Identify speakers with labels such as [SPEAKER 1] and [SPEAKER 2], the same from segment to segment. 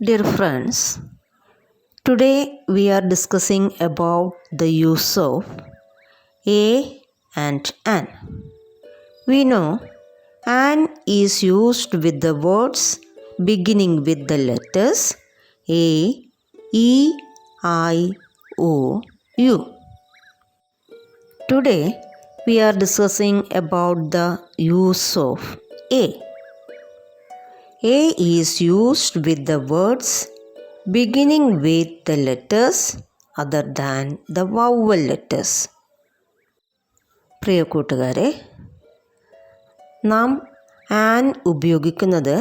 [SPEAKER 1] Dear friends, today we are discussing about the use of a and an. We know an is used with the words beginning with the letters a, e, I, o, u. Today we are discussing about the use of a. A is used with the words beginning with the letters other than the vowel letters. പ്രിയ കൂട്ടുകാരെ, നാം an ഉപയോഗിക്കുന്നത്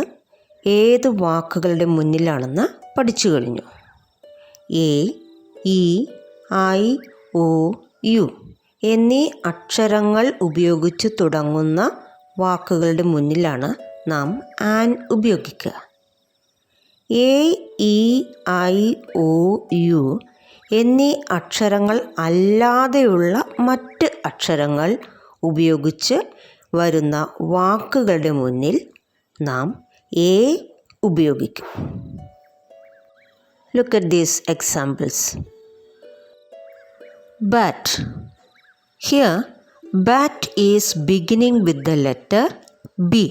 [SPEAKER 1] ഏത് വാക്കുകളുടെ മുന്നിലാണെന്ന് പഠിച്ചു കഴിഞ്ഞു. A, E, I, O, U എന്നീ അക്ഷരങ്ങൾ ഉപയോഗിച്ച് തുടങ്ങുന്ന വാക്കുകളുടെ മുന്നിലാണ് നാം ആൻ ഉപയോഗിക്കുക. A, E, I, O, U എന്നീ അക്ഷരങ്ങൾ അല്ലാതെയുള്ള മറ്റ് അക്ഷരങ്ങൾ ഉപയോഗിച്ച് വരുന്ന വാക്കുകളുടെ മുന്നിൽ നാം എ ഉപയോഗിക്കും. Look at these examples. Bat. Here, bat is beginning with the letter B.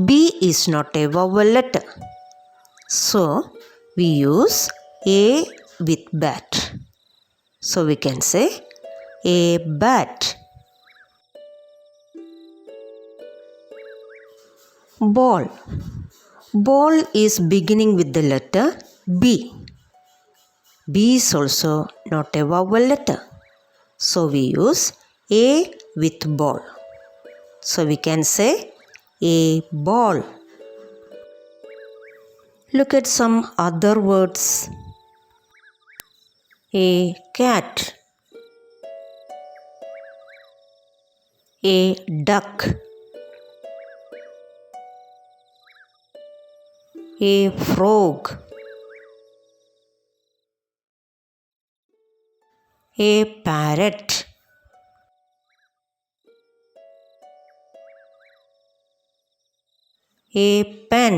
[SPEAKER 1] B is not a vowel letter. So, we use a with bat. So, we can say a bat. Ball. Ball is beginning with the letter B. B is also not a vowel letter. So, we use a with ball. So, we can say a ball. Look at some other words. A cat. A duck. A frog. A parrot. A pen.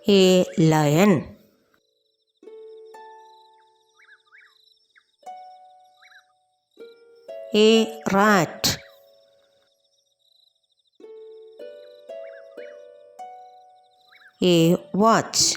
[SPEAKER 1] A lion. A rat. A watch.